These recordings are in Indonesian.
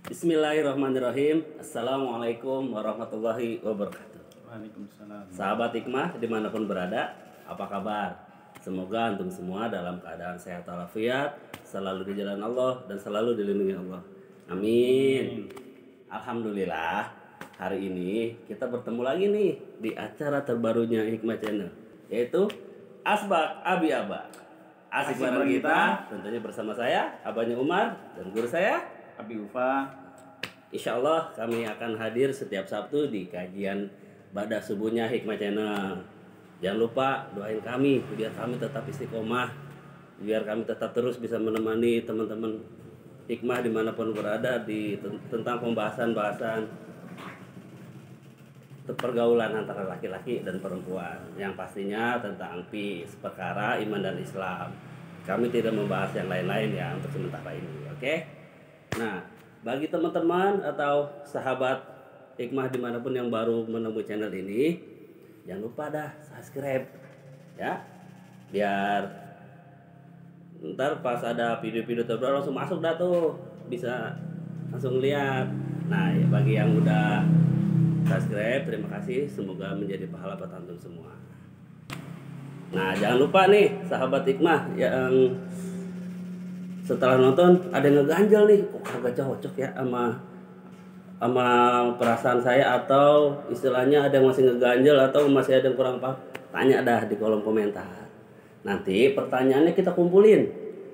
Bismillahirrahmanirrahim. Assalamualaikum warahmatullahi wabarakatuh. Waalaikumsalam. Sahabat hikmah dimanapun berada, apa kabar? Semoga antum semua dalam keadaan sehat walafiat, selalu di jalan Allah dan selalu dilindungi Allah. Amin. Alhamdulillah, hari ini kita bertemu lagi nih di acara terbarunya Hikmah Channel, yaitu Asbak Abi Aba. Asik bareng kita, tentunya bersama saya, abahnya Umar, dan guru saya Abi Ufa. Insya Allah kami akan hadir setiap Sabtu di kajian Ba'da Subuhnya Hikmah Channel. Jangan lupa doain kami biar kami tetap istiqomah, biar kami tetap terus bisa menemani teman-teman hikmah dimanapun berada tentang pembahasan-bahasan pergaulan antara laki-laki dan perempuan, yang pastinya tentang peace, perkara iman dan Islam. Kami tidak membahas yang lain-lain ya untuk sementara ini, oke? Nah, bagi teman-teman atau sahabat hikmah dimanapun yang baru menemui channel ini, jangan lupa dah subscribe ya, biar ntar pas ada video-video terbaru langsung masuk dah tuh, bisa langsung lihat. Nah ya, bagi yang udah subscribe terima kasih, semoga menjadi pahala buat antum semua. Nah jangan lupa nih sahabat hikmah yang setelah nonton ada yang ngeganjel nih, kok kagak cocok ya sama perasaan saya, atau istilahnya ada yang masih ngeganjel atau masih ada yang kurang paham, tanya dah di kolom komentar. Nanti pertanyaannya kita kumpulin.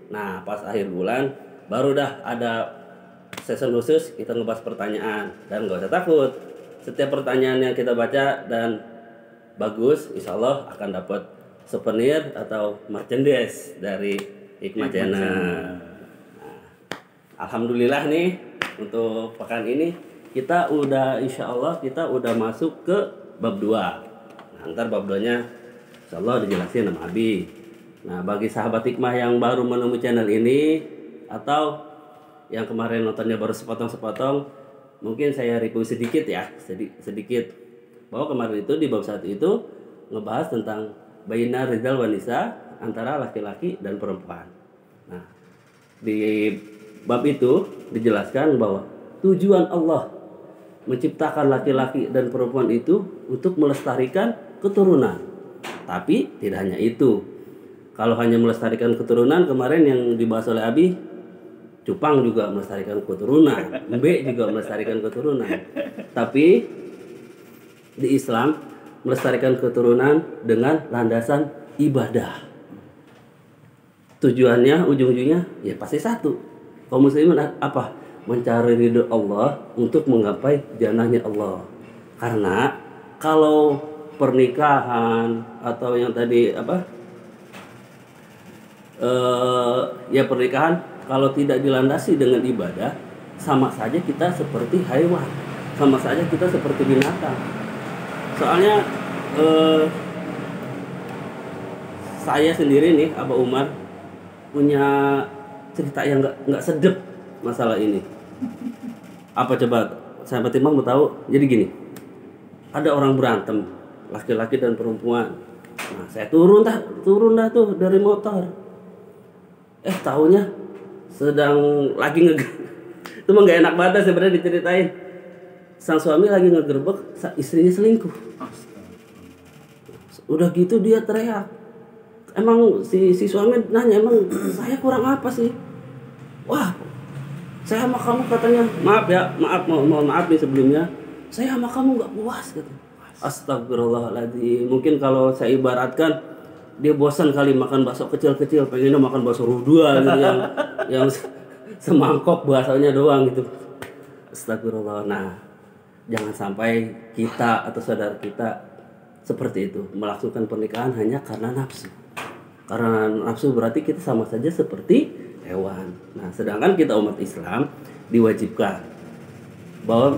Nah pas akhir bulan baru dah ada session khusus kita ngebahas pertanyaan, dan gak usah takut, setiap pertanyaan yang kita baca dan bagus, insya Allah akan dapat souvenir atau merchandise dari Hikmah Channel. Nah, alhamdulillah nih untuk pekan ini kita udah insya Allah kita udah masuk ke bab 2. Nah, ntar bab 2-nya insya Allah dijelasin sama Abi. Nah bagi sahabat hikmah yang baru menemui channel ini atau yang kemarin nontonnya baru sepotong-sepotong, mungkin saya review sedikit ya, sedikit bahwa kemarin itu di bab 1 itu ngebahas tentang baina rizal wanisa, antara laki-laki dan perempuan. Nah, di bab itu dijelaskan bahwa tujuan Allah menciptakan laki-laki dan perempuan itu untuk melestarikan keturunan. Tapi tidak hanya itu. Kalau hanya melestarikan keturunan, kemarin yang dibahas oleh Abi, cupang juga melestarikan keturunan, mbe juga melestarikan keturunan. Tapi di Islam melestarikan keturunan dengan landasan ibadah. Tujuannya ujung-ujungnya ya pasti satu. Kaum muslimin apa? Mencari ridho Allah untuk menggapai jannahnya Allah. Karena kalau pernikahan atau yang tadi ya pernikahan kalau tidak dilandasi dengan ibadah, sama saja kita seperti hewan, sama saja kita seperti binatang. Soalnya saya sendiri nih, Abah Umar, punya cerita yang nggak sedep masalah ini. Apa coba sahabat imam mau tahu? Jadi gini, ada orang berantem, laki-laki dan perempuan. Nah saya turun dah tuh dari motor. Taunya sedang lagi itu mah nggak enak banget sebenarnya diceritain. Sang suami lagi ngegerbek istrinya selingkuh. Udah gitu dia teriak. Emang si suami nanya, emang saya kurang apa sih? Wah, saya sama kamu katanya, mohon maaf nih sebelumnya, saya sama kamu nggak puas gitu. Astagfirullahaladzim. Mungkin kalau saya ibaratkan, dia bosan kali makan bakso kecil-kecil, pengennya makan bakso rudua gitu yang semangkok bahasanya doang gitu. Astagfirullah. Nah, jangan sampai kita atau saudara kita seperti itu, melakukan pernikahan hanya karena nafsu. Karena nafsu berarti kita sama saja seperti hewan. Nah, sedangkan kita umat Islam diwajibkan bahwa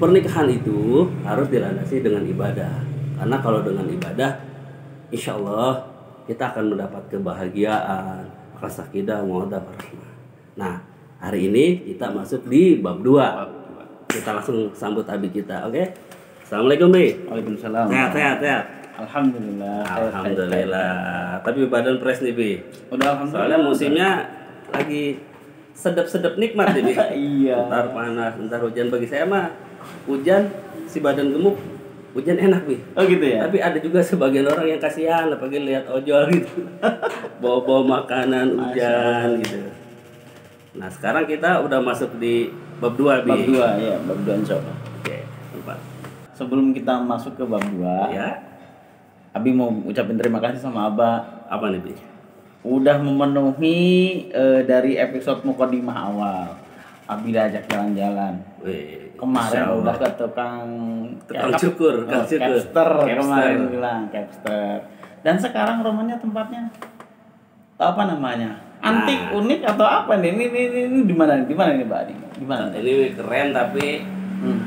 pernikahan itu harus dilandasi dengan ibadah. Karena kalau dengan ibadah, insya Allah kita akan mendapat kebahagiaan, rasa sakinah, mawaddah, warahmah. Nah, hari ini kita masuk di bab 2. Kita langsung sambut Abi kita, oke? Assalamualaikum, Bi. Waalaikumsalam. Sehat. Alhamdulillah. Alhamdulillah. Tapi badan fresh nih, Bi. Udah alhamdulillah. Soalnya musimnya lagi sedap-sedap nikmat nih, Bi. Iya. Ntar panas, ntar hujan. Bagi saya mah hujan si badan gemuk, hujan enak, Bi. Oh gitu ya. Tapi ada juga sebagian orang yang kasihan apalagi lihat ojol gitu. Bawa-bawa makanan hujan gitu. Nah, sekarang kita udah masuk di bab 2, Bi. Bab 2 ya, bab 2 insyaallah. Oke, tempat. Sebelum kita masuk ke bab 2, Ya, Abi mau ucapin terima kasih sama Abah apa nih, Bi? udah memenuhi dari episode mukadimah awal. Abi diajak jalan-jalan. Wih, Kemarin Insya Allah. udah ke tukang cukur, capster Capster. kemarin bilang capster. Dan sekarang rumahnya tempatnya apa namanya? Antik, unik atau apa nih? Ini di mana? Di mana nih, Pak Adi? Di mana? Ini keren tapi Hmm.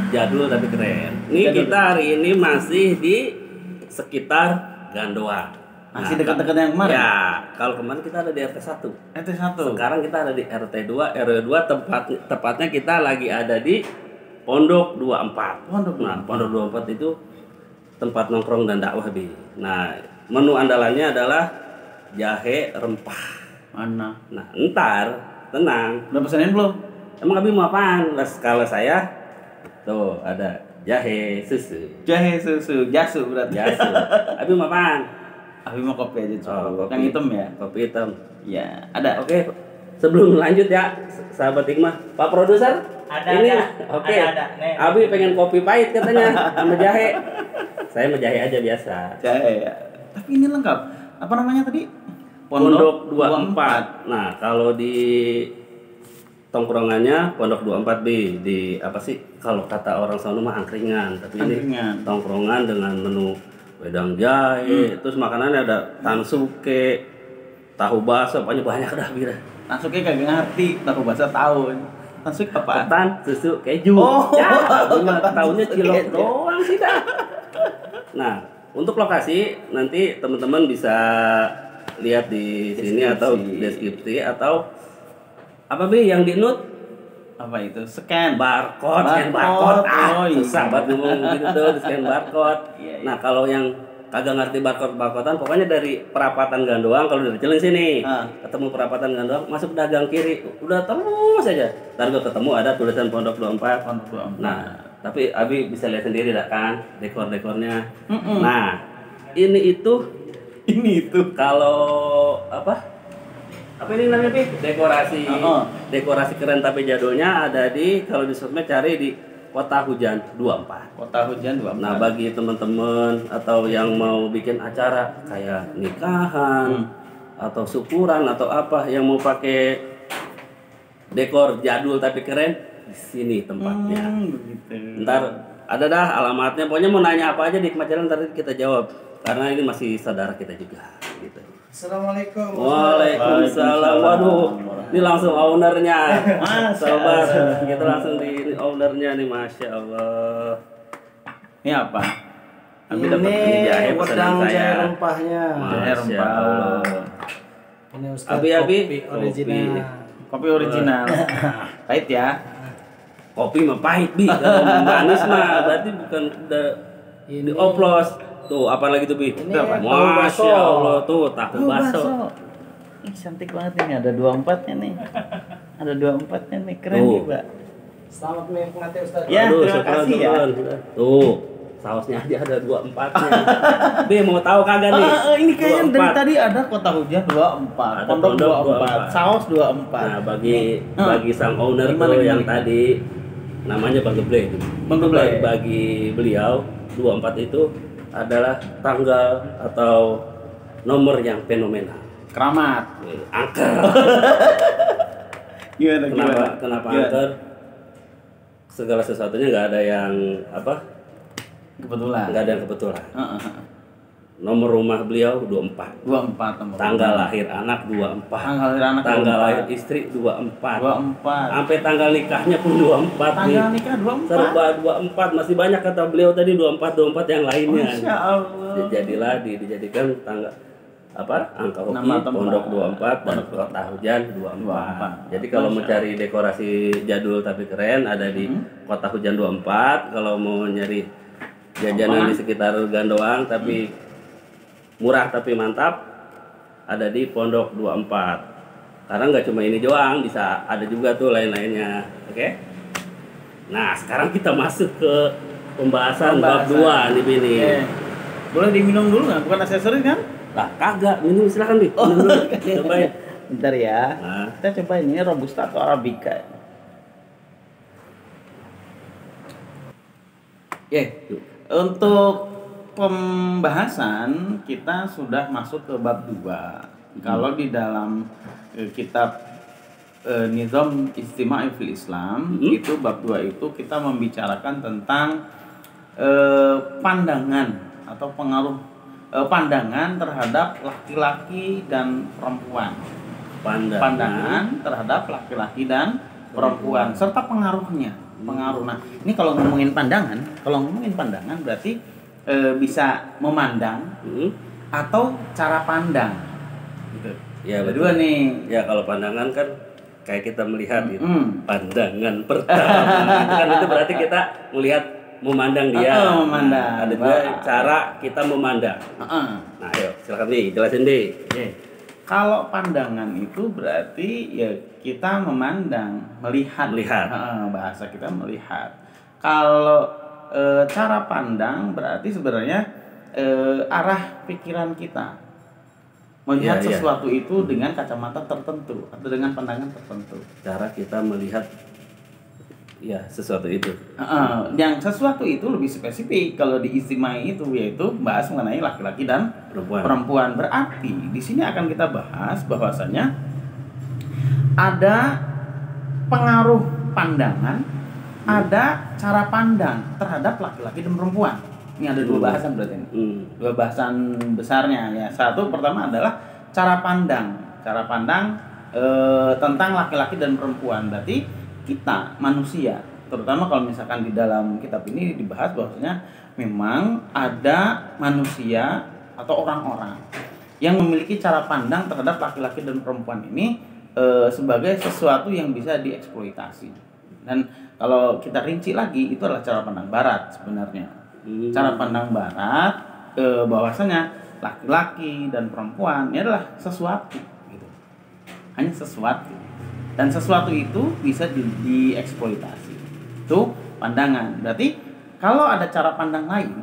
jadul tapi keren. Ini Jadul. kita hari ini masih di sekitar Gandoa. Masih dekat-dekat yang kemarin? Ya, kalau kemarin kita ada di RT 1. RT1. Sekarang kita ada di RT 2, RW 2 tepatnya kita lagi ada di Pondok 24. Pondok Nah, Pondok 24 itu tempat nongkrong dan dakwah, Bi. Nah, menu andalannya adalah jahe rempah. Mana? Nah, ntar tenang. Udah pesanin belum? Emang Abi mau apaan? Kalau saya tuh ada jahe susu. Jahe susu, jasu berarti. Jasu. Abi mau apaan? Abi mau kopi aja cukup. kopi. Yang hitam ya? Kopi hitam. Ya, ada. Oke, sebelum lanjut ya, sahabat Hikmah, Pak Produser. Ada, ini, ada. oke. Ada. Nih. Abi pengen kopi pahit katanya sama jahe. Saya mau jahe aja biasa. Jahe ya. Tapi ini lengkap. Apa namanya tadi? Pondok 24. Nah, kalau di tongkrongannya Pondok 24 di apa sih? Kalau kata orang sono mah angkringan, tapi Angkringan. ini tongkrongan dengan menu wedang jahe, terus makanannya ada tansuke, tahu bakso, pokoknya banyak dah bira. Masuknya kagak ngerti, tahu bahasa tahu. Masuk apaan? Ketan, susu, keju. Oh, Ya, cuma ketan, tahunya susu, cilok keju. doang sih dah. Nah, untuk lokasi nanti teman-teman bisa lihat di sini atau deskripsi atau apa Bi yang di note Apa itu? Scan. barcode, scan Barcode. barcode. Oh, iya. Susah banget ngomong gitu tuh, di scan barcode. Iya, iya. Nah, kalau yang kagak ngerti barcodean pokoknya dari perapatan Gandoang kalau dari Cileng sini ketemu perapatan Gandoang masuk dagang kiri udah terus aja ntar gua ketemu ada tulisan Pondok 24. Pondok 24. Nah, tapi Abi bisa lihat sendiri dah kan dekor-dekornya. Mm-mm. Nah, ini itu kalau apa ini namanya Pi? Dekorasi keren tapi jadulnya ada di kalau di sosmed cari di Kota Hujan 24. Kota Hujan 24. Nah, bagi teman-teman atau yang mau bikin acara kayak nikahan atau syukuran atau apa yang mau pakai dekor jadul tapi keren, di sini tempatnya. Begitu. Ntar ada dah alamatnya. Pokoknya mau nanya apa aja di Hikmah Jalan ntar kita jawab. Karena ini masih saudara kita juga gitu. Assalamualaikum. Waalaikumsalam. Waduh, ini langsung ownernya. Sobat, kita langsung di ownernya nih, masya Allah. Ini apa? Abi dapat ini jahe pesanan wedang saya. jahe rempahnya. Jahe Masya rempah. Allah. Ini Ustaz Abi, kopi original. Kopi original. Pahit ya. Kopi mah pahit Bi. Kalau manis mah berarti bukan udah dioplos. Tuh, apa lagi tuh Bi? Ini tahu bakso. Masya Allah tuh tahu bakso. Ih, cantik banget ini. Ada 24-nya nih. Ada 24-nya nih. Keren Tuh. nih, Pak. Selamat menikmati Ustaz. Ya, Aduh, terima syukuran, kasih ya. syukuran. Tuh, sausnya aja ada 24-nya. Bi mau tahu kagak nih? Ini kayaknya dari 24. tadi ada Kota Hujan 24, Ada Pondok Pondok 24, Saus 24. Nah, bagi sang owner Gimana, tuh yang gimana? tadi namanya Bang Geble. Bang Geble. Bagi beliau 24 itu adalah tanggal atau nomor yang fenomenal. Keramat. Angker. Gimana? Kenapa Gimana? angker? Segala sesuatunya nggak ada yang apa? Kebetulan. Nggak ada yang kebetulan. Heeh. Nomor rumah beliau 24. 24 nomor. Tanggal lahir anak 24. Tanggal lahir anak Tanggal 24. lahir istri 24. 24. Sampai tanggal nikahnya pun 24 nih. Tanggal nikah 24. Serba 24, masih banyak kata beliau tadi 24 yang lainnya. Masya Allah. Jadilah dijadikan tanggal angka hoki Nama tempat. Pondok 24 dan Kota Hujan 24. Jadi kalau mau cari dekorasi jadul tapi keren ada di Kota Hujan 24. Kalau mau nyari jajanan di sekitar gang doang tapi murah tapi mantap, ada di Pondok 24. Karena nggak cuma ini doang, bisa ada juga tuh lain-lainnya. Oke? Nah, sekarang kita masuk ke pembahasan bab 2 nih Bini. Boleh diminum dulu nggak? Bukan aksesoris kan? Lah kagak, minum silakan Bi. Minum dulu. Cobain. Bentar ya. Nah. Kita cobain ini Robusta atau Arabica. Untuk pembahasan kita sudah masuk ke bab 2. Kalau di dalam kitab Nizam Istima'i fil Islam, itu bab 2 itu kita membicarakan tentang pandangan atau pengaruh pandangan terhadap laki-laki dan perempuan. Pandangan terhadap laki-laki dan perempuan serta pengaruhnya. Nah, ini kalau ngomongin pandangan berarti bisa memandang atau cara pandang. Gitu. Ya, ada dua nih. Ya, kalau pandangan kan kayak kita melihat gitu. Pandangan pertama itu berarti kita melihat memandang dia. Memandang. Nah, ada juga cara kita memandang. Nah, ayo silakan nih jelasin deh. Kalau pandangan itu berarti ya kita memandang, melihat. Bahasa kita melihat. Kalau cara pandang berarti sebenarnya arah pikiran kita melihat sesuatu itu dengan kacamata tertentu atau dengan pandangan tertentu. Cara kita melihat sesuatu itu. Yang sesuatu itu lebih spesifik kalau di Istimai itu yaitu bahas mengenai laki-laki dan perempuan. Berarti di sini akan kita bahas bahwasanya ada pengaruh pandangan, ada cara pandang terhadap laki-laki dan perempuan. Ini ada dua bahasan berarti ini. Dua bahasan besarnya ya. Satu pertama adalah cara pandang tentang laki-laki dan perempuan. Berarti kita manusia, terutama kalau misalkan di dalam kitab ini dibahas bahwasanya memang ada manusia atau orang-orang yang memiliki cara pandang terhadap laki-laki dan perempuan ini sebagai sesuatu yang bisa dieksploitasi. Dan kalau kita rinci lagi itu adalah cara pandang barat sebenarnya. Cara pandang barat bahwasanya laki-laki dan perempuan ini adalah sesuatu gitu. Hanya sesuatu. Dan sesuatu itu bisa dieksploitasi. Itu pandangan. Berarti kalau ada cara pandang lain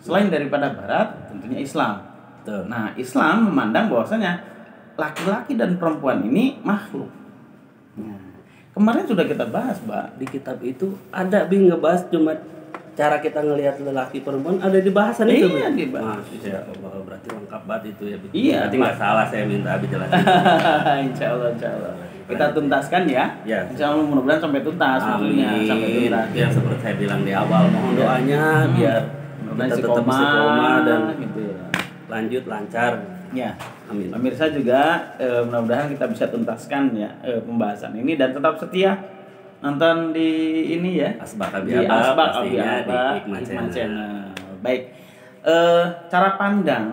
selain daripada barat, tentunya Islam. Nah, Islam memandang bahwasanya laki-laki dan perempuan ini makhluk. Kemarin sudah kita bahas, Mbak. Di kitab itu ada ngebahas cuma cara kita ngelihat lelaki perempuan ada di bahasan itu. Iya, dibahas. Berarti lengkap banget itu ya. Iya. Berarti nggak salah saya minta Abi jelasin. Insya Allah. Kita tuntaskan ya. Insya Allah mudah-mudahan sampai tuntas maksudnya. Sampai tuntas. Yang seperti saya bilang di awal, mohon doanya biar kita tetap istiqomah dan gitu ya. Lanjut lancar. Ya. Amin. Pemirsa juga mudah-mudahan kita bisa tuntaskan ya pembahasan ini dan tetap setia nonton di ini ya. Asbak Di Abiaba Asbak pastinya di Abiaba, Hikmah Hikmah Channel. Channel. Baik. Cara pandang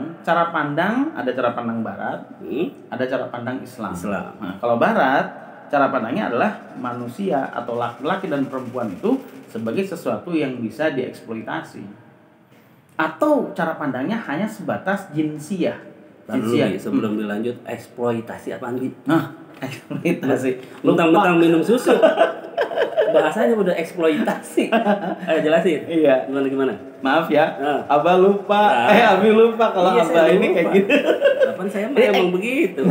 ada cara pandang barat, ada cara pandang Islam. Nah, kalau barat cara pandangnya adalah manusia atau laki-laki dan perempuan itu sebagai sesuatu yang bisa dieksploitasi. Atau cara pandangnya hanya sebatas jinsiah. Sebelum dilanjut, eksploitasi apaan Bi? Eksploitasi. Mentang-mentang minum susu. Bahasanya udah eksploitasi. Ayo jelasin. Iya. Gimana? Maaf ya. Abah lupa. Abi lupa kalau iya, Abah ini kayak gitu. Kapan saya emang begitu.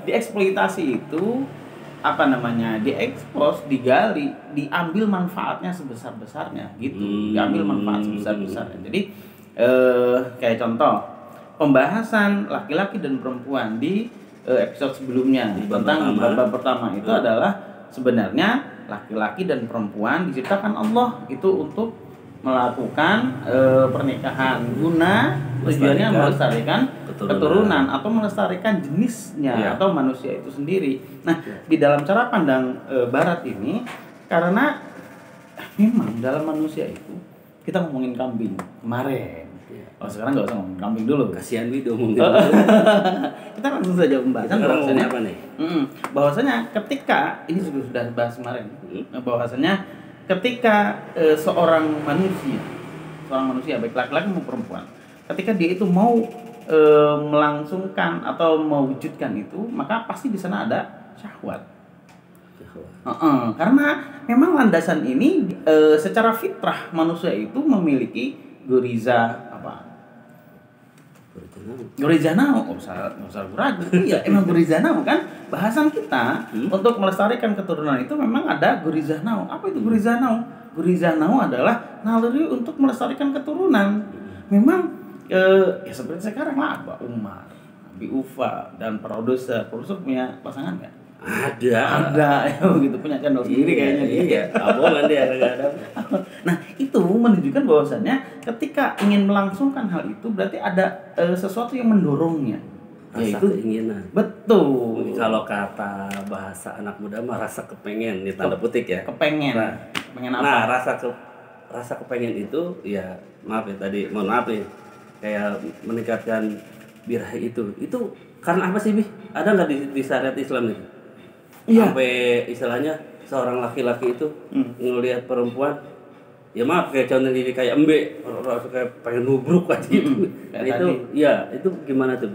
Dieksploitasi itu apa namanya? Diekspos, digali, diambil manfaatnya sebesar-besarnya gitu. Diambil manfaat sebesar-besarnya. Jadi kayak contoh pembahasan laki-laki dan perempuan di episode sebelumnya tentang bab pertama itu adalah sebenarnya laki-laki dan perempuan diciptakan Allah itu untuk melakukan pernikahan guna tujuannya melestarikan keturunan atau melestarikan jenisnya atau manusia itu sendiri. Nah, di dalam cara pandang barat ini karena memang dalam manusia itu kita ngomongin kambing kemarin. Oh, sekarang nggak usah ngomongin kambing dulu. Kasihan Wido mungkin. Kita langsung saja pembahasan bahwasanya apa nih? Bahwasanya ketika ini sudah bahas kemarin, bahwasanya ketika seorang manusia seorang manusia baik laki-laki maupun perempuan, ketika dia itu mau melangsungkan atau mewujudkan itu, maka pasti di sana ada syahwat. Karena memang landasan ini secara fitrah manusia itu memiliki goriza apa? Goriza nau, nggak usah ragu. Iya, emang goriza nau kan. Bahasan kita untuk melestarikan keturunan itu memang ada goriza nau. Apa itu goriza nau? Goriza nau adalah naluri untuk melestarikan keturunan. Memang ya seperti sekarang lah, Mbak Umar, Abi Ufa dan produser punya pasangan nggak? Ada ya begitu, punya channel sendiri kayaknya dia. Iya, abongan dia kadang-kadang. Nah, itu menunjukkan bahwasannya ketika ingin melangsungkan hal itu berarti ada sesuatu yang mendorongnya. Rasa Yaitu keinginan. betul. Kalau kata bahasa anak muda mah rasa kepengen, ini tanda petik ya. Kepengen. Nah, Pengen apa? Nah, rasa kepengen itu ya maaf ya tadi, mohon maaf nih. Kayak meningkatkan birahi itu. Itu karena apa sih, Bi? Ada nggak di syariat Islam nih? Iya. Sampai istilahnya seorang laki-laki itu ngelihat perempuan, ya maaf kayak contoh ini kayak embe, rasa kayak pengen nubruk aja gitu. Nah, itu ya itu gimana tuh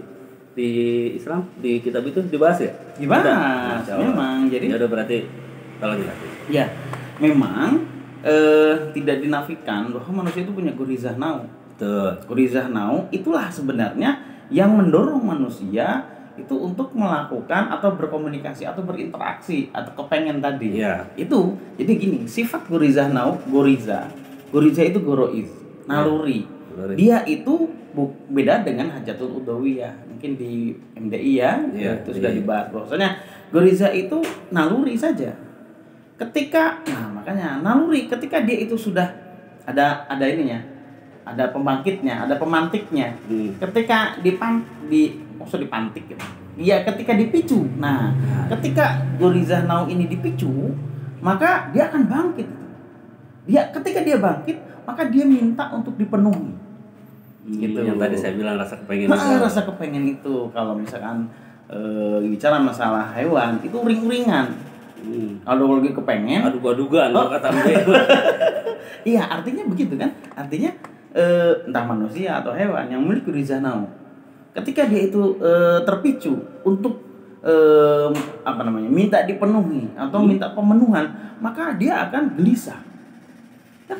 di Islam, di kitab itu dibahas ya? Dibahas. Memang jadi ya udah berarti kalau kita ya memang tidak dinafikan bahwa manusia itu punya gorizah nau. betul. Gorizah nau itulah sebenarnya yang mendorong manusia itu untuk melakukan atau berkomunikasi atau berinteraksi atau kepengen tadi. Iya. Itu jadi gini, sifat gorizah nau, goriza itu goroiz, naluri. Naluri. Dia itu beda dengan hajatul udawiyah. Mungkin di MDI ya, itu sudah dibahas bahwasanya goriza itu naluri saja. Makanya naluri ketika dia itu sudah ada ininya, ada pembangkitnya, ada pemantiknya. Ketika dipantik gitu. Ya ketika dipicu. Nah, ketika gorizah nau ini dipicu, maka dia akan bangkit. Ketika dia bangkit, maka dia minta untuk dipenuhi. Gitu. Yang tadi saya bilang rasa kepengen Rasa kepengen itu kalau misalkan bicara masalah hewan itu ring-ringan. Kalau lagi kepengen, adug-adugan kata Mbak. iya, artinya begitu kan? Artinya entah manusia atau hewan yang memiliki gorizah nau, ketika dia itu terpicu untuk minta dipenuhi atau minta pemenuhan, maka dia akan gelisah. Dia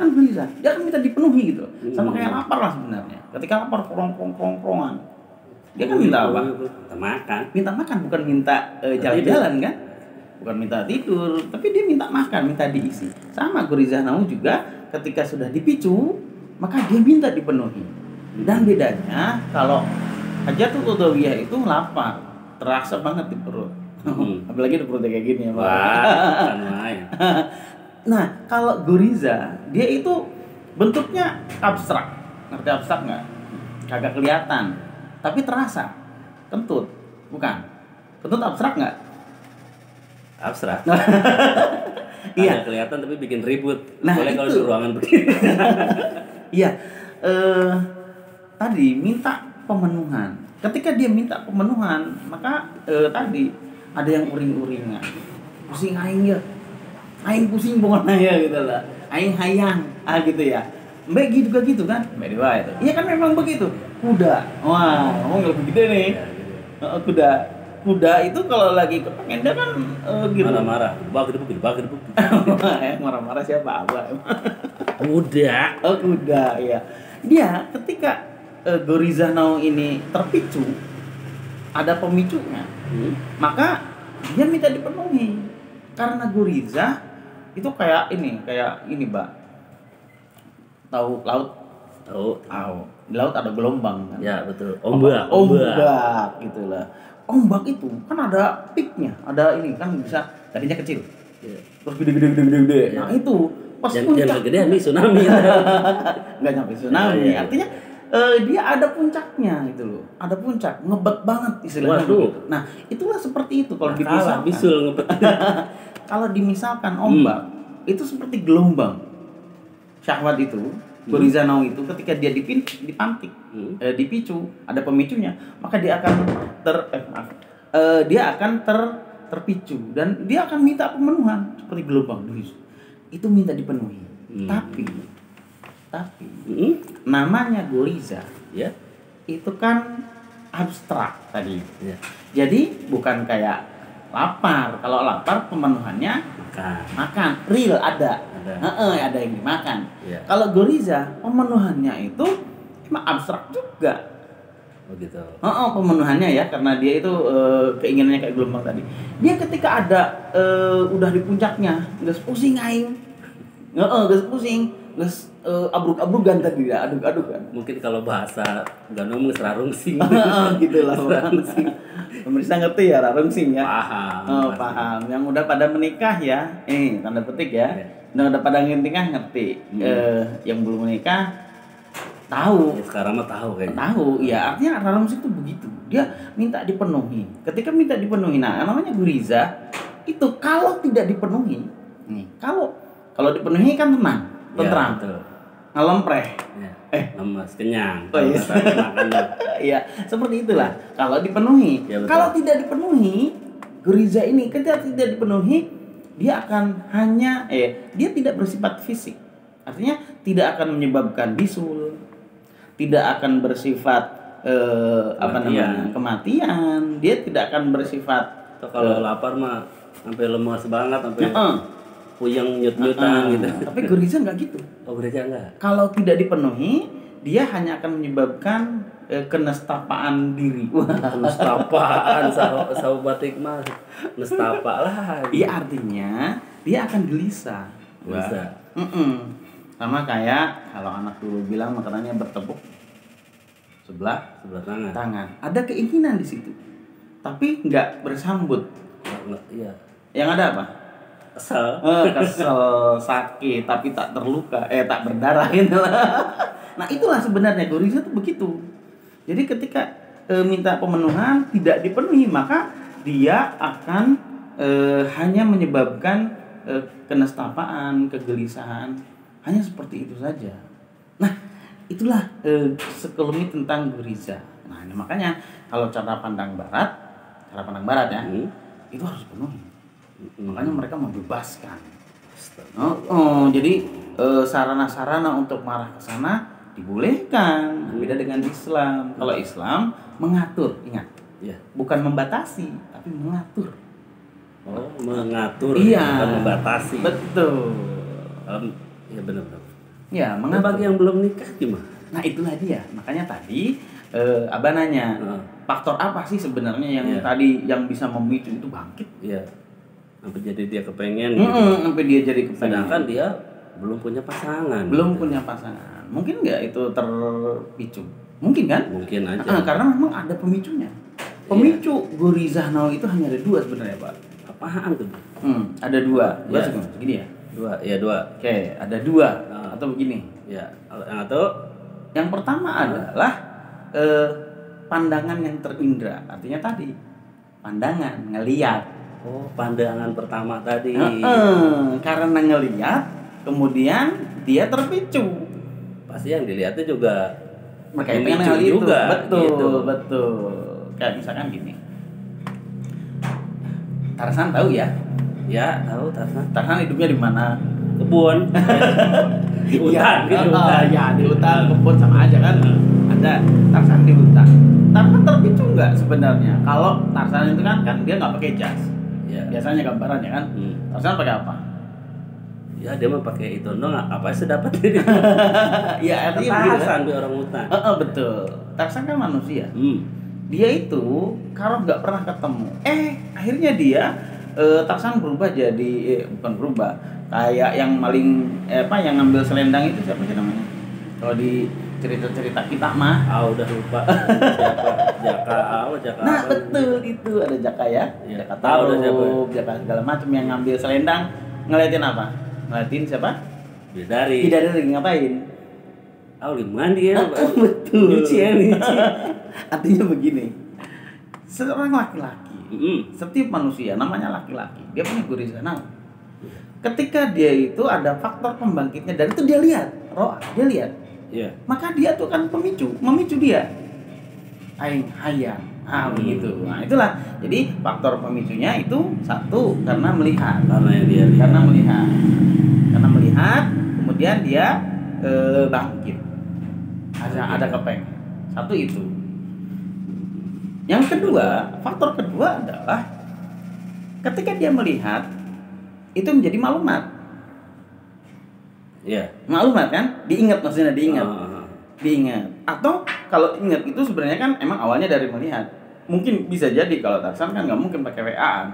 akan minta dipenuhi gitu. Sama kayak lapar lah sebenarnya. Ketika lapar krong-krong-krongan, dia kan minta apa? Minta makan, bukan minta jalan-jalan kan? Bukan minta tidur, tapi dia minta makan, minta diisi. Sama gorizah nau juga ketika sudah dipicu, maka dia minta dipenuhi. Dan bedanya kalau hajatul udawiyah itu lapar, terasa banget di perut. Apalagi di perutnya kayak gini ya, Pak. Nah, kalau goriza, dia itu bentuknya abstrak. Ngerti abstrak nggak? Kagak kelihatan, tapi terasa. Kentut, bukan? Kentut abstrak nggak? Abstrak. Iya. Kelihatan tapi bikin ribut. Nah, boleh kalau itu. di ruangan begini. Iya. Tadi minta pemenuhan. Ketika dia minta pemenuhan, maka tadi ada yang uring-uringan. Pusing aing ya. Aing pusing pokoknya ya gitu lah. Aing hayang, gitu ya. Mbak gitu kan? Mbak Dewa itu. Iya kan memang begitu. Kuda. Wah, ngomong lebih gede nih. Kuda itu kalau lagi kepengen dia kan gitu. Marah-marah. Bagi debuk. Marah-marah siapa? Abah. Kuda. Kuda, iya. Dia ketika gorizah nau ini terpicu, ada pemicunya. Maka dia minta dipenuhi. Karena gorizah itu kayak ini, Mbak. Tahu laut? Tahu. Di laut ada gelombang kan? Ya, betul. Ombak gitulah. Ombak itu kan ada peaknya, ada ini kan bisa tadinya kecil, terus gede. Nah itu pas puncak. Jangan gedean nih tsunami. Nggak nyampe tsunami. Artinya dia ada puncaknya gitu loh, ada puncak, ngebet banget istilahnya. Nah itulah seperti itu kalau dimisalkan. Bisul ngebet. Kalau dimisalkan ombak itu seperti gelombang. Syahwat itu, gorizah nau itu ketika dia dipantik, dipicu, ada pemicunya, maka dia akan terpicu dan dia akan minta pemenuhan seperti gelombang. Itu minta dipenuhi. Tapi Tapi Hmm? namanya goriza Ya. itu kan abstrak tadi. Ya. Jadi bukan kayak lapar. Kalau lapar pemenuhannya Makan. makan, real ada. Ada. Ada yang dimakan. Ya. Kalau goriza pemenuhannya itu emang abstrak juga. Begitu. Pemenuhannya ya, karena dia itu keinginannya kayak gelombang tadi. Dia ketika ada udah di puncaknya, geus pusing aing. Geus pusing, geus abruk-abrugan tadi ya, aduk-aduk kan. Mungkin kalau bahasa Ganong serarungsing. Gitu lah serarungsing. Pemirsa ngerti ya rarungsing ya? Paham. Paham. Yang udah pada menikah ya, tanda petik ya. Iya. Udah pada menikah ngerti. Yang belum menikah tahu. Ya, sekarang mah tahu kayaknya. Tahu, ya artinya rarungsing itu begitu. Dia minta dipenuhi. Ketika minta dipenuhi, nah namanya guriza itu kalau tidak dipenuhi, nih kalau dipenuhi kan tenang, tentram, Ya, betul. ngelempreh. Ya. Lemas, kenyang. Oh, iya. Makannya. Iya, seperti itulah. Kalau dipenuhi, Ya, betul. kalau tidak dipenuhi, guriza ini ketika tidak dipenuhi, dia akan dia tidak bersifat fisik. Artinya tidak akan menyebabkan bisul, tidak akan bersifat kematian. Dia tidak akan bersifat Atau kalau lapar mah sampai lemas banget, sampai puyeng nyut-nyutan gitu. Tapi guriza nggak gitu. Oh, gereja enggak. Kalau tidak dipenuhi, dia hanya akan menyebabkan kenestapaan diri. Nestapaan sahabatik mah nestapa lah. Iya, artinya dia akan gelisah. Gelisah. Sama kayak kalau anak dulu bilang makanannya bertepuk sebelah tangan. Ada keinginan di situ, tapi nggak bersambut. Iya. Yang ada apa? Kesel. Kesel, sakit, tapi tak terluka, tak berdarah gitu. Nah itulah sebenarnya goriza itu begitu. Jadi ketika minta pemenuhan tidak dipenuhi, maka dia akan hanya menyebabkan kenestapaan, kegelisahan, hanya seperti itu saja. Nah itulah sekelumit tentang goriza. Nah ini makanya kalau cara pandang barat ya, itu harus dipenuhi. Makanya mereka membebaskan. Jadi sarana-sarana untuk marah ke sana dibolehkan. Beda dengan Islam. Kalau Islam mengatur, ingat. Iya. Bukan membatasi, tapi mengatur. Oh, mengatur, Iya. bukan membatasi. Betul. Iya benar-benar. Ya, Nah, mengatur. bagi yang belum nikah gimana? Nah, itulah dia. Makanya tadi Abah nanya, faktor apa sih sebenarnya yang Iya. tadi yang bisa memicu itu bangkit? Iya. Sampai jadi dia kepengen Sampai dia jadi kepengen. Sedangkan dia belum punya pasangan. Belum punya pasangan. Mungkin nggak itu terpicu? Mungkin kan? Mungkin aja. Karena memang ada pemicunya. Pemicu goriza nao itu hanya ada dua sebenarnya, Pak. Apaan tuh? Ada dua. Iya. Segini ya. Dua. Oke, ada dua. Ah. Atau begini. Ya, yang itu Yang pertama adalah pandangan yang terindra. Artinya tadi pandangan, ngeliat. pandangan pertama tadi. Karena ngeliat, kemudian dia terpicu. Pasti yang dilihatnya juga Berkaitan memicu dengan hal itu. juga, Betul, gitu. betul. Kayak misalkan gini. Tarzan tahu ya? Ya, tahu Tarzan. Tarzan hidupnya di mana? Kebun. Di hutan, Iya, di hutan. ya di hutan, kebun sama aja kan. Ada Tarzan di hutan. Tarzan terpicu nggak sebenarnya? Kalau Tarzan itu kan dia nggak pakai jas. Ya. Biasanya gambaran ya kan. Tarzan pakai apa? Ya, dia mah pakai itu dong, apa sih dapat ini? Ya artinya begitu kan? Tarzan di orang hutan. Betul. Tarzan kan manusia. Hmm. Dia itu kalau nggak pernah ketemu, akhirnya dia Tarzan berubah jadi bukan berubah, kayak yang maling yang ngambil selendang itu siapa sih namanya? Kalau di cerita-cerita kita mah. Udah lupa. Siapa? Jaka. Nah apa? betul itu ada Jaka ya, Iya. Jaka Tahu dah siapa. Jaka segala macam yang ngambil selendang, ngeliatin apa? Ngeliatin siapa? Bidadari. Bidadari ngapain? Lagi mandi ya. Betul. Nyuci ya, nyuci. Artinya begini, seorang laki-laki, setiap manusia namanya laki-laki, dia punya goriza nao. Ketika dia itu ada faktor pembangkitnya dan itu dia lihat, dia lihat. Iya. Maka dia tuh kan memicu dia. Aing hayang. Begitu. Nah, itulah. Jadi faktor pemicunya itu satu karena melihat. Karena yang dia lihat. Karena melihat. Kemudian dia bangkit. Ada kepengen. Satu itu. Yang kedua, faktor kedua adalah ketika dia melihat itu menjadi maklumat. Iya. Maklumat kan? Diingat, maksudnya diingat. Ah. Diingat. Atau kalau ingat itu sebenarnya kan emang awalnya dari melihat. Mungkin bisa jadi kalau Tarsan kan nggak mungkin pakai WA-an.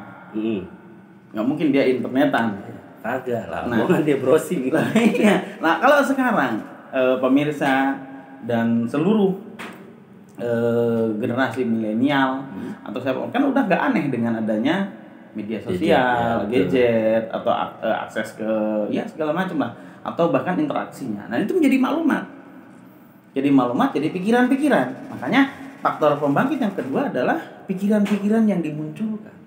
Nggak mungkin dia internetan. Kagak lah, Nah. bukan dia browsing. Iya. Nah, kalau sekarang pemirsa dan seluruh generasi milenial atau siapa kan udah nggak aneh dengan adanya media sosial, gadget atau akses ke ya segala macam lah, atau bahkan interaksinya. Nah, itu menjadi maklumat. Jadi maklumat, jadi pikiran-pikiran. Makanya faktor pembangkit yang kedua adalah pikiran-pikiran yang dimunculkan.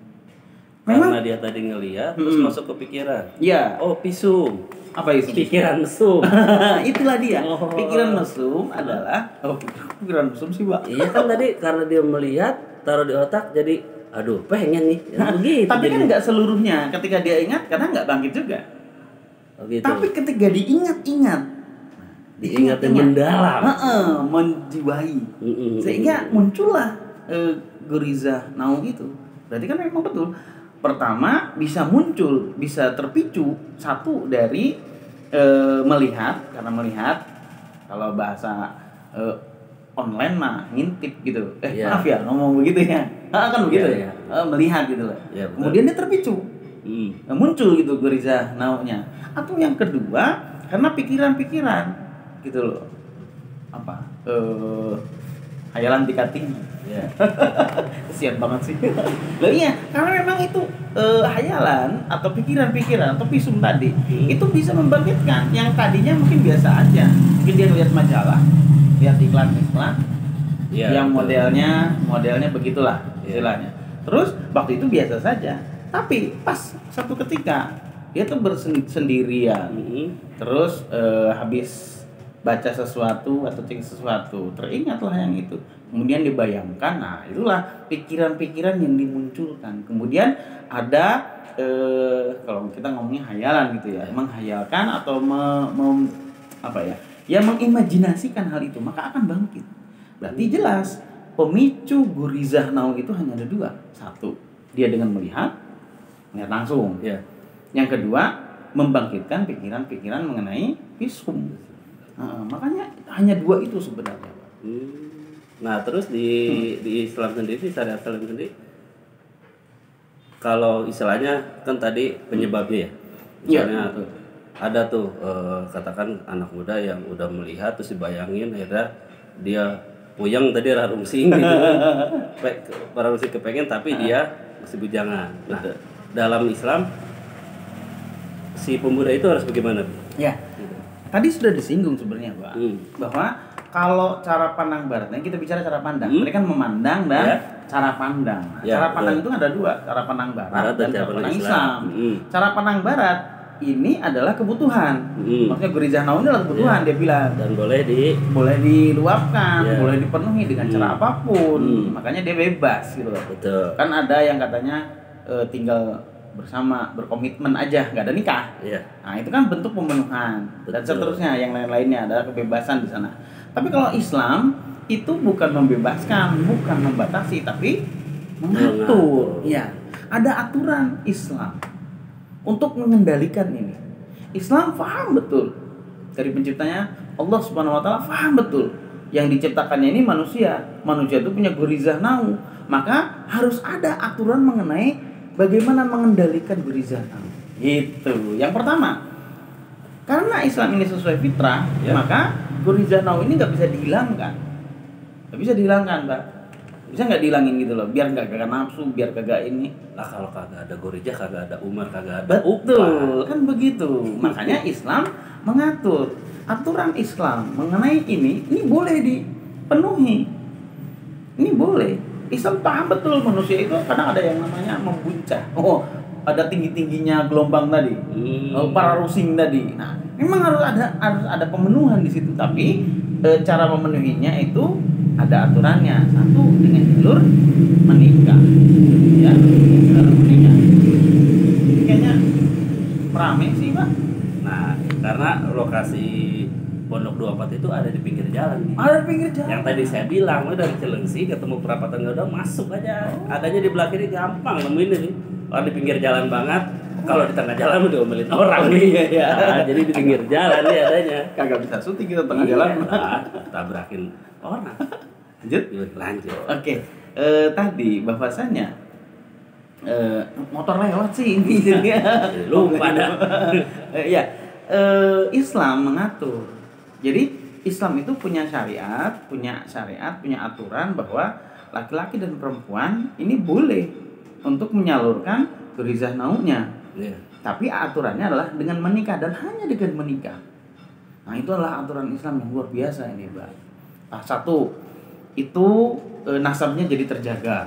Karena dia tadi ngelihat terus masuk ke pikiran. Iya. Oh, pisum. Apa itu? Pikiran mesum. Itulah dia. Oh. Pikiran mesum adalah pikiran mesum sih, Pak. Iya kan tadi karena dia melihat taruh di otak jadi aduh pengen nih. Ya, begitu. Tapi kan jadi. nggak seluruhnya. Ketika dia ingat, karena nggak bangkit juga. Oh, gitu. Tapi ketika diingat-ingat, diingat yang mendalam. Menjiwai, sehingga muncullah goriza nau itu. Berarti kan memang betul. Pertama bisa muncul, bisa terpicu satu dari melihat, karena melihat kalau bahasa online mah ngintip gitu. Yeah. Maaf ya ngomong begitu ya. Kan begitu Yeah, ya. Melihat gitu lah. Yeah, betul. Kemudian dia terpicu. Muncul gitu goriza naunya. Atau yang kedua karena pikiran-pikiran gitu loh. Apa? Hayalan tingkat tinggi. Ya. Kesian banget sih. Loh iya, karena memang itu hayalan atau pikiran-pikiran atau pisum tadi itu bisa membangkitkan yang tadinya mungkin biasa aja. Mungkin dia lihat majalah, lihat iklan-iklan Ya, yang betul. modelnya begitulah istilahnya. Terus waktu itu biasa saja. Tapi pas satu ketika dia tuh bersendirian. Terus habis baca sesuatu atau cek sesuatu, teringatlah yang itu. Kemudian dibayangkan, nah itulah pikiran-pikiran yang dimunculkan. Kemudian ada kalau kita ngomongnya hayalan gitu ya, menghayalkan atau mengimajinasikan hal itu, maka akan bangkit. Berarti jelas pemicu gurizah nau itu hanya ada dua. Satu, dia dengan melihat langsung. Ya. Yang kedua, membangkitkan pikiran-pikiran mengenai visum. Makanya hanya dua itu sebenarnya. Nah, terus di Islam sendiri, di syariat Islam sendiri, kalau istilahnya kan tadi penyebabnya ya, misalnya tuh ada tuh katakan anak muda yang udah melihat terus dibayangin akhirnya dia puyeng tadi rarungsing gitu, rarungsing kepengen tapi dia masih bujangan. Nah, dalam Islam si pemuda itu harus bagaimana? Ya, tadi sudah disinggung sebenarnya Pak, bahwa kalau cara pandang baratnya kita bicara cara pandang, mereka kan memandang dan cara pandang. Nah, cara pandang itu ada dua, cara pandang barat dan cara pandang Islam. Cara pandang barat ini adalah kebutuhan. Maksudnya gurizah naun adalah kebutuhan, dia bilang. Dan boleh diluapkan, boleh dipenuhi dengan cara apapun. Makanya dia bebas gitu loh. Betul. Kan ada yang katanya tinggal bersama, berkomitmen aja, nggak ada nikah. Nah, itu kan bentuk pemenuhan. Dan seterusnya yang lain-lainnya ada kebebasan di sana. Tapi kalau Islam itu bukan membebaskan, bukan membatasi, tapi mengatur. Ya, ada aturan Islam untuk mengendalikan ini. Islam paham betul dari penciptanya Allah Subhanahu Wa Taala, paham betul yang diciptakannya ini manusia. Manusia itu punya gurizah nau, maka harus ada aturan mengenai bagaimana mengendalikan gurizah nau. Itu yang pertama. Karena Islam ini sesuai fitrah, maka gurizah nau ini nggak bisa dihilangkan. Nggak bisa dihilangkan, Mbak. Bisa nggak dihilangin gitu loh, biar nggak kagak nafsu, biar kagak ini. Lah kalau kagak ada gorijah, kagak ada Umar, kagak ada Betul, kan begitu. Makanya Islam mengatur. Aturan Islam mengenai ini boleh dipenuhi. Ini boleh. Islam paham betul manusia itu kadang ada yang namanya membuncah. Oh, ada tinggi-tingginya gelombang tadi. Para rusing tadi. Nah, memang harus ada pemenuhan di situ, tapi cara memenuhinya itu ada aturannya. Satu dengan jalur menikah. Ya, jalur menikah. Ini kayaknya rame sih, Pak. Nah, karena lokasi Pondok 24 itu ada di pinggir jalan nih. Ada di pinggir jalan. Yang tadi saya bilang, lu dari Cilengsi ketemu perapatan Gadang masuk aja. Adanya di belakang ini gampang nemuin ini. Kalau di pinggir jalan banget, kalau di tengah jalan udah diomelin orang nih. Iya. Nah, jadi di pinggir jalan nih adanya. Kagak bisa syuting kita tengah Iya, jalan. tabrakin orang. Lanjut. Lanjut. Oke. Tadi bahwasannya motor lewat sih ini jadi Lupa dah. Ya, Islam mengatur. Jadi Islam itu punya syariat, punya aturan bahwa laki-laki dan perempuan ini boleh untuk menyalurkan gerizah naunya. Iya. Tapi aturannya adalah dengan menikah dan hanya dengan menikah. Nah, itu adalah aturan Islam yang luar biasa ini, Mbak. Nah, satu, itu nasabnya jadi terjaga.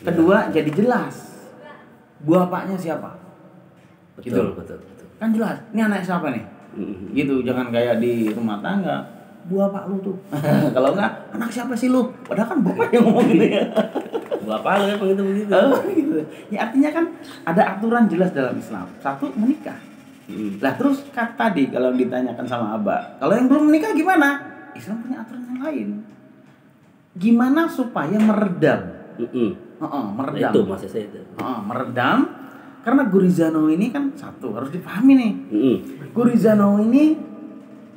Kedua, jadi jelas buah bapaknya siapa. Betul. Kan jelas, ini anak siapa nih? Gitu, jangan kayak di rumah tangga. Buah pak lu tuh. Kalau enggak, anak siapa sih lu? Padahal kan bapak yang ngomong gitu ya. Bapak lu emang itu begitu. Gitu. Ya artinya kan ada aturan jelas dalam Islam. Satu, menikah. Lah terus tadi kalau ditanyakan sama Abah, kalau yang belum menikah gimana? Islam punya aturan yang lain. Gimana supaya meredam? Meredam. Itu maksud saya itu. Meredam karena gurizano ini kan satu harus dipahami nih. Gurizano ini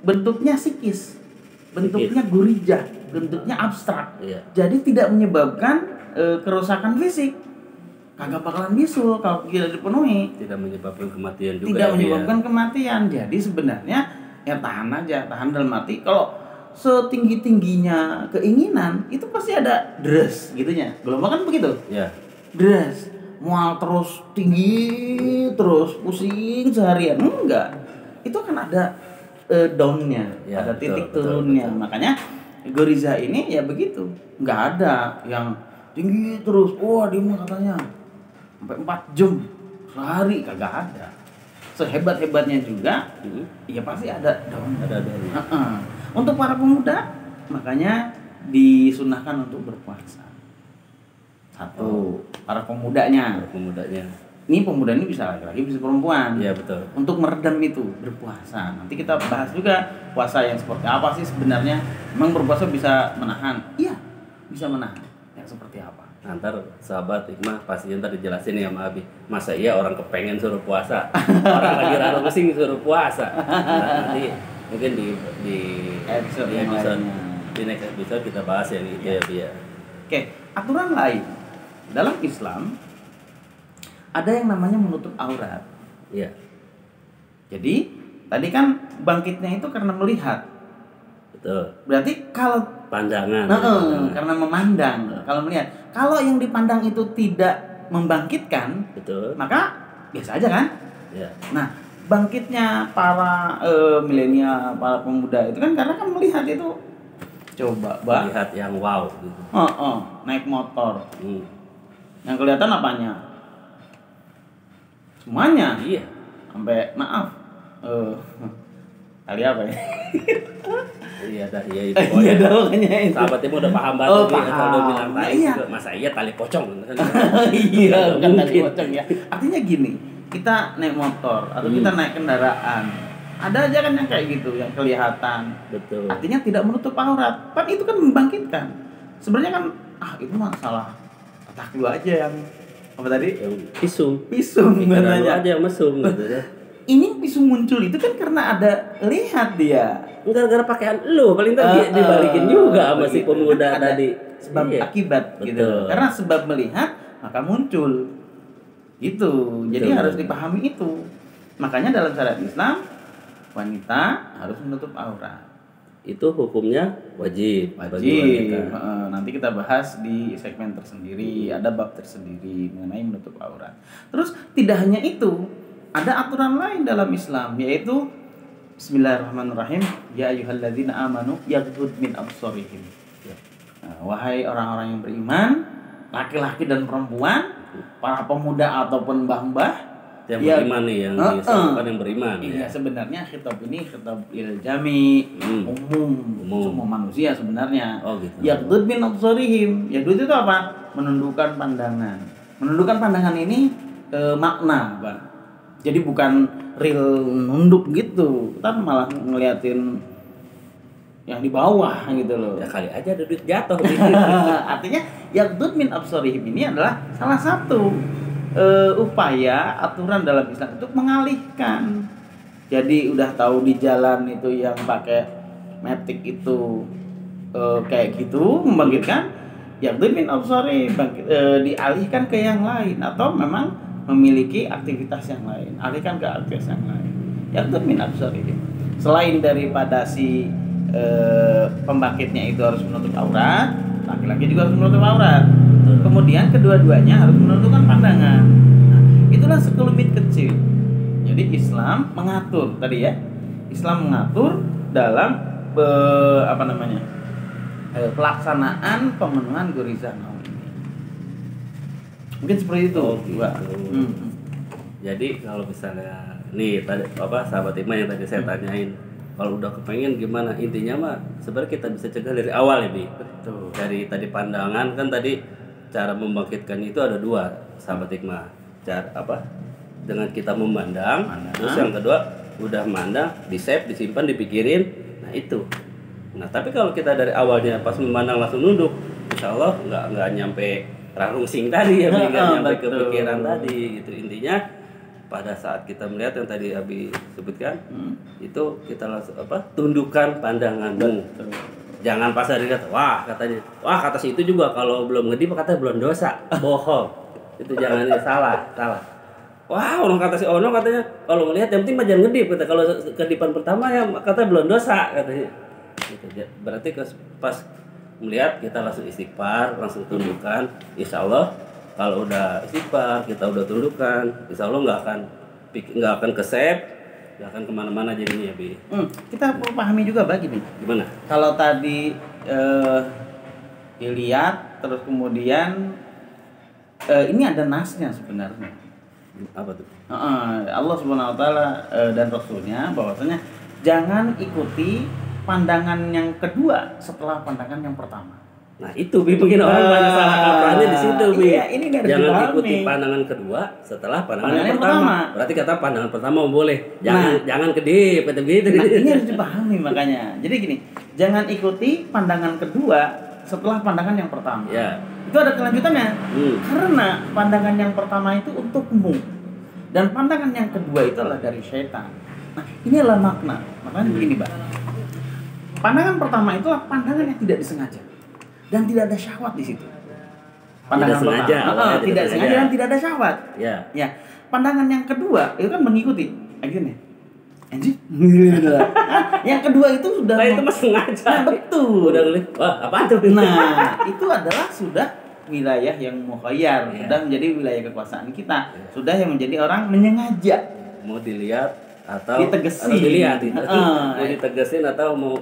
bentuknya psikis, bentuknya gurijah, bentuknya abstrak. Iya. Jadi tidak menyebabkan kerusakan fisik. Kagak bakalan bisul kalau tidak dipenuhi. Tidak menyebabkan kematian juga. Tidak menyebabkan kematian. Jadi sebenarnya ya tahan aja, tahan dalam arti kalau setinggi-tingginya keinginan itu pasti ada dress gitunya. Gelombang kan begitu. Ya. Dress mual terus tinggi terus pusing seharian enggak. Itu kan ada downnya, Ya, ada titik betul. turunnya. Makanya goriza ini ya begitu. Enggak ada yang tinggi terus. Wah, dia mah katanya sampai 4 jam sehari kagak ada. Sehebat-hebatnya juga ya pasti ada down. Ada. Untuk para pemuda, makanya disunahkan untuk berpuasa. Satu, para pemudanya. Ini pemuda ini bisa laki-laki, bisa perempuan. Iya, betul. Untuk meredam itu, berpuasa. Nanti kita bahas juga puasa yang seperti apa sih sebenarnya. Memang berpuasa bisa menahan? Iya, bisa menahan. Yang seperti apa? Ntar sahabat Hikmah pasti ntar dijelasin ya sama Abi. Masa iya orang kepengen suruh puasa, orang lagi rada pusing suruh puasa. Nah, nanti mungkin di Episode di yang lainnya. di next episode kita bahas yang itu ya Bi ya. Oke, aturan lain dalam Islam ada yang namanya menutup aurat. Iya. Jadi tadi kan bangkitnya itu karena melihat. Betul. Berarti kalau Pandangan. karena memandang, kalau melihat, kalau yang dipandang itu tidak membangkitkan, Betul. maka biasa aja kan? Ya. Nah, bangkitnya para milenial, para pemuda itu kan karena kan melihat itu. Coba, Mbak. Lihat yang wow gitu. Naik motor. Hmm. Yang kelihatan apanya? Semuanya. Iya. Sampai maaf. Kali apa ya? Iya dah, iya itu. Iya dah, makanya itu. Sahabatnya udah paham banget Oh, Bi, paham. kalau udah bilang tali Iya. juga, masa iya tali pocong kan. Iya, bukan tali Mungkin. pocong ya. Artinya gini, kita naik motor atau kita naik kendaraan, ada aja kan yang kayak gitu, yang kelihatan. Betul. Artinya tidak menutup aurat. Kan itu kan membangkitkan. Sebenarnya kan itu masalah otak lu aja yang apa tadi? Yang pisum. Pisum Pikiran lu katanya. aja yang mesum gitu ya. Ini pisum muncul itu kan karena ada lihat dia. Gara-gara pakaian lu paling tadi dibalikin juga sama si begitu. pemuda Kan ada tadi. sebab Iya. akibat gitu. Betul. Karena sebab melihat maka muncul. Gitu. Jadi Betul. harus dipahami itu. Makanya dalam syariat Islam wanita harus menutup aurat. Itu hukumnya wajib bagi Wajib. wanita. Nanti kita bahas di segmen tersendiri, ada bab tersendiri mengenai menutup aurat. Terus tidak hanya itu, ada aturan lain dalam Islam yaitu Bismillahirrahmanirrahim, ya ayyuhalladzina amanu yaghdud min absarihim. Nah, wahai orang-orang yang beriman, laki-laki dan perempuan, para pemuda ataupun mbah-mbah Yang ya, beriman nih, yang disebutkan yang beriman. Iya, Ya. sebenarnya khitab ini khitab iljami, umum, semua manusia sebenarnya. Oh gitu. Yaghdud min absarihim. Yaghdud itu apa? Menundukkan pandangan. Menundukkan pandangan ini makna, Bang. Jadi bukan real nunduk gitu, tapi malah ngeliatin yang di bawah gitu loh. Ya kali aja ada duit jatuh Bi. Artinya yaghdud min absarihim ini adalah salah satu upaya aturan dalam Islam untuk mengalihkan. Jadi udah tahu di jalan itu yang pakai matic itu kayak gitu membangkitkan yaghdud min absarihim, dialihkan ke yang lain atau memang memiliki aktivitas yang lain, alihkan ke aktivitas yang lain. Yaghdud min absarihim. Selain daripada si pembangkitnya itu harus menutup aurat, laki-laki juga harus menutup aurat. Kemudian kedua-duanya harus menentukan pandangan. Nah, itulah sekelumit kecil. Jadi Islam mengatur tadi ya. Islam mengatur dalam pelaksanaan pemenuhan goriza maut ini. Mungkin seperti itu, Mbak. Jadi kalau misalnya nih tadi sahabat Ima yang tadi saya tanyain, kalau udah kepengen gimana, intinya mah sebenarnya kita bisa cegah dari awal ya Bi. Betul. Dari tadi pandangan kan tadi cara membangkitkan itu ada dua sahabat hikmah. Cara dengan kita memandang, terus yang kedua udah mandang, di-save, disimpan, dipikirin. Nah itu. Nah tapi kalau kita dari awalnya pas memandang langsung nunduk, insya Allah nggak nyampe rarungsing tadi ya Bi, nggak nyampe kepikiran tadi gitu. Intinya pada saat kita melihat yang tadi Abi sebutkan, itu kita langsung tundukkan pandanganmu. Jangan pas hari kata, kata si itu juga kalau belum ngedip katanya belum dosa, bohong. Itu jangan salah. Wah, orang kata si Ono katanya kalau melihat yang penting mah jangan ngedip, kata kalau kedipan pertama ya katanya belum dosa katanya. Gitu. Berarti pas melihat kita langsung istighfar, langsung tundukkan, insya Allah. Kalau udah istighfar, kita udah tundukkan, insya Allah nggak akan kesep, nggak akan kemana-mana jadinya ya Bi. Kita perlu pahami juga begini. Gimana? Kalau tadi dilihat, terus kemudian ini ada nasnya sebenarnya. Apa tuh? Allah Subhanahu Wa Taala dan Rasulnya bahwasanya jangan ikuti pandangan yang kedua setelah pandangan yang pertama. Nah itu Bi, mungkin orang banyak salah kaprahnya di situ Bi. Iya, ini jangan ikuti pandangan kedua setelah pandangan yang pertama. Berarti kata pandangan pertama boleh. Jangan kedip kata gitu. Nah, ini harus dipahami makanya. Jadi gini, jangan ikuti pandangan kedua setelah pandangan yang pertama. Ya. Itu ada kelanjutannya. Karena pandangan yang pertama itu untukmu dan pandangan yang kedua itu adalah dari syaitan. Nah, ini adalah makna. Makanya begini, Mbak. Pandangan pertama itulah pandangan yang tidak disengaja. Dan tidak ada syahwat di situ. Pandangan tidak sengaja, tidak sengaja dan tidak ada syahwat. Ya. Pandangan yang kedua itu kan mengikuti. Akhirnya, anjir. Yang kedua itu sudah. Nah, itu mah sengaja. Nah, betul. Udah lihat. Wah, apaan tuh? Nah, itu adalah sudah wilayah yang mukhayyar, sudah menjadi wilayah kekuasaan kita, sudah yang menjadi orang menyengaja. Mau dilihat atau ditegesin. Atau dilihat itu. Mau ditegesin atau mau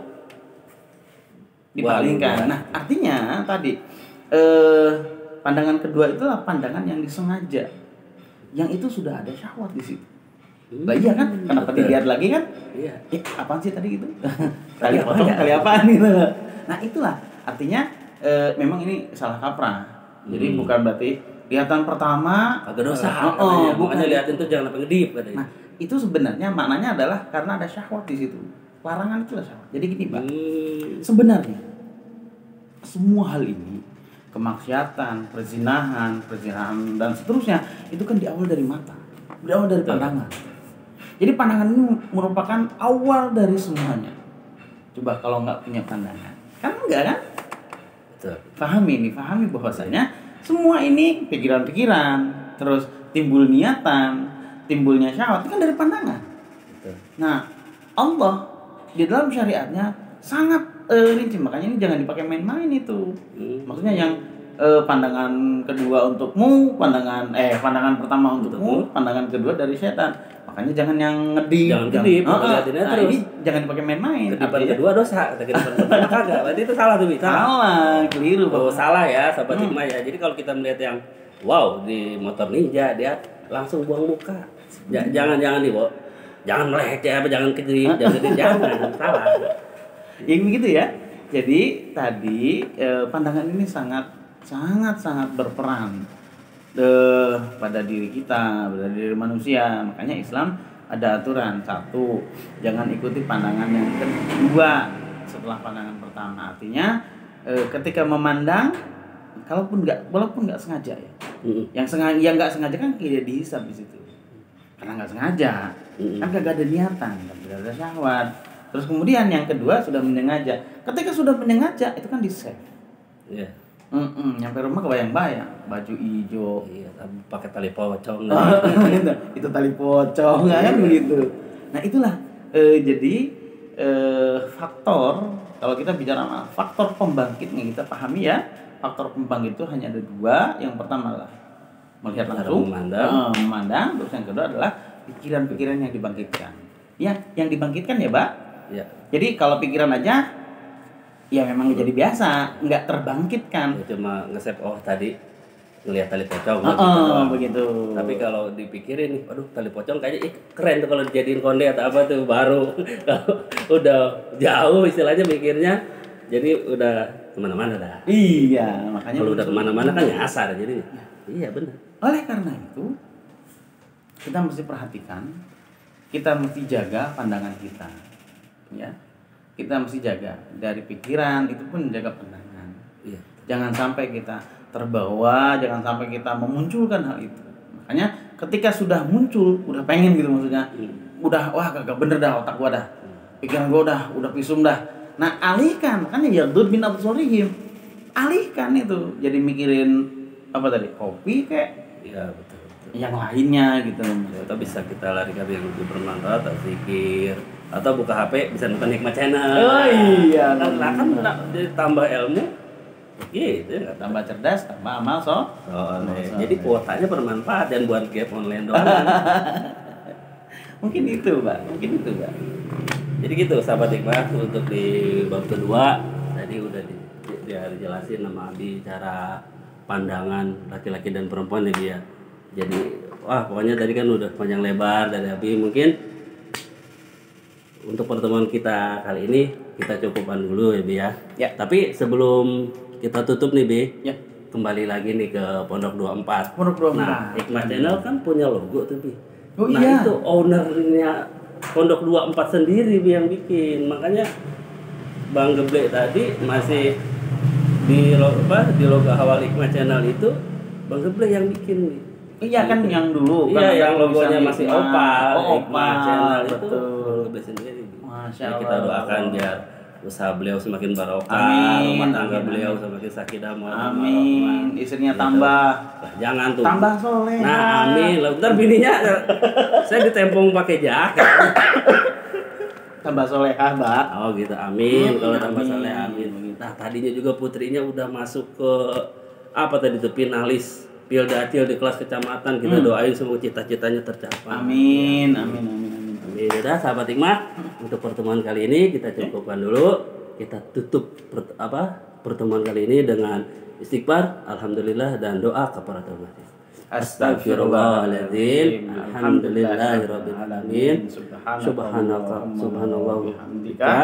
dipalingkan. Nah, artinya tadi pandangan kedua itulah pandangan yang disengaja. Yang itu sudah ada syahwat di situ. Lah iya kan? Kenapa dilihat lagi kan? Iya. Apaan sih tadi gitu? Kali apaan gitu. Nah, itulah artinya memang ini salah kaprah. Jadi bukan berarti lihatan pertama agak dosa. Bukannya lihatin tuh jangan sampai ngedip katanya. Nah, itu sebenarnya maknanya adalah karena ada syahwat di situ. Larangan itu lah syahwat. Jadi gini, Pak. Sebenarnya semua hal ini, kemaksiatan, perzinahan dan seterusnya, itu kan diawal dari mata. Berawal dari pandangan. Jadi pandangan ini merupakan awal dari semuanya. Coba kalau nggak punya pandangan, kan enggak kan? Pahami bahwasanya semua ini pikiran-pikiran, terus timbul niatan, timbulnya syahwat itu kan dari pandangan. Nah, Allah di dalam syariatnya sangat rinci, makanya ini jangan dipakai main-main itu. Maksudnya yang pandangan kedua untukmu, pandangan pertama untukmu, pandangan kedua dari setan. Makanya jangan yang ngedip. Jangan ngedip. Nah, ini jangan dipakai main-main. Kedipan kedua dosa, kedipan pertama kagak. Berarti itu salah tuh, Salah, keliru. Oh, salah ya, sahabat hikmah ya. Jadi kalau kita melihat yang di motor Ninja dia langsung buang muka. Jangan nih, Bo. Jangan meleceh, jangan kedip, jangan salah. Ya begitu ya. Jadi tadi pandangan ini sangat berperan pada diri kita, pada diri manusia. Makanya Islam ada aturan. 1, jangan ikuti pandangan yang kedua setelah pandangan pertama. Artinya ketika memandang, walaupun nggak sengaja ya. Yang nggak sengaja kan tidak dihisab di situ. Karena nggak sengaja, kan gak ada niatan, tidak ada syahwat. Terus kemudian yang kedua sudah menyengaja. Ketika sudah menyengaja itu kan di save. Iya. Nyampe rumah kebayang-bayang baju hijau. Iya, pakai tali pocong. Itu tali pocong kan begitu. Nah itulah jadi faktor, kalau kita bicara faktor pembangkit yang kita pahami ya, faktor pembangkit itu hanya ada dua. Yang pertama adalah melihat langsung, memandang. Terus yang kedua adalah pikiran-pikiran yang dibangkitkan. Ya, yang dibangkitkan ya, Mbak. Ya. Jadi kalau pikiran aja ya memang jadi biasa, nggak terbangkitkan. Ya, cuma nge-save tadi ngelihat tali pocong begitu. Tapi kalau dipikirin nih, aduh tali pocong kayaknya keren tuh kalau dijadiin konde atau apa tuh baru. Kalau udah jauh istilahnya mikirnya, jadi udah kemana-mana dah. Iya, makanya kalau udah kemana-mana kan nyasar jadi. Iya benar. Oleh karena itu kita mesti perhatikan, kita mesti jaga pandangan kita, ya. Kita mesti jaga dari pikiran itu pun jaga pandangan. Iya. Jangan sampai kita terbawa, jangan sampai kita memunculkan hal itu. Makanya ketika sudah muncul, udah pengen gitu maksudnya, udah wah kagak bener dah otak gua dah, pikiran gua udah pisum dah. Nah alihkan, makanya ya dur bin absorihim, alihkan itu, jadi mikirin apa tadi kopi kayak, ya betul. Yang lainnya gitu. Atau bisa kita larikan yang lebih bermanfaat, atau zikir, atau buka HP bisa nonton Hikmah Channel. Oh iya, kan jadi tambah ilmu, gitu ya. Tambah cerdas, tambah amal Jadi kuotanya bermanfaat dan buat game online doang. Mungkin itu, Mbak. Jadi gitu, sahabat Hikmah, untuk di bab kedua tadi udah dijelasin sama Abi cara pandangan laki-laki dan perempuan ya dia. Jadi pokoknya tadi kan udah panjang lebar dari Abi. Mungkin untuk pertemuan kita kali ini kita cukupkan dulu ya Bi ya. Tapi sebelum kita tutup nih Bi, kembali lagi nih ke Pondok 24. Nah, Hikmah Channel kan punya logo tuh Bi. Itu ownernya Pondok 24 sendiri Bi yang bikin. Makanya Bang Geblek tadi masih di logo awal Hikmah Channel itu Bang Geblek yang bikin Bi. Iya kan yang dulu kan yang logonya masih opal. Hikmah Channel betul. Itu sendiri. Masya Allah. Kita doakan biar usaha beliau semakin barokah, rumah tangga beliau semakin sakinah, amin. Istrinya tambah. Jangan tuh. Tambah soleh. Nah, amin. Lah bentar bininya saya ditempong pakai jaket. Tambah solehah, Mbak. Oh gitu, amin. Kalau tambah soleh, amin. Nah, tadinya juga putrinya udah masuk ke apa tadi tuh finalis Pildatil di kelas kecamatan. Kita doain semoga cita-citanya tercapai. Amin. Udah sahabat Hikmah, untuk pertemuan kali ini kita cukupkan dulu. Kita tutup pertemuan kali ini dengan istighfar, alhamdulillah, dan doa kafaratul majlis. Astagfirullahaladzim, alhamdulillahirabbil alamin, subhanallah wa bihamdika,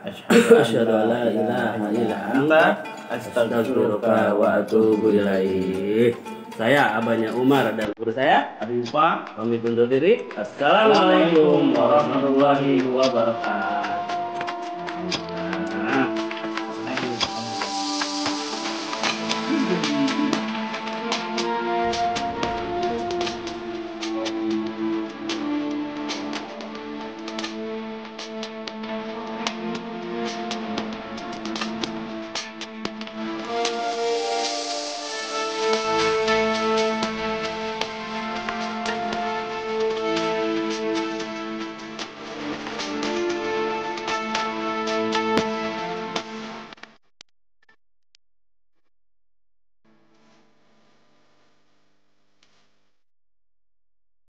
asyhadu an la ilaha illa anta, astaghfiruka wa atubu ilaih. Saya abahnya Umar dan guru saya Abi Upa pamit undur diri. Assalamualaikum warahmatullahi wabarakatuh.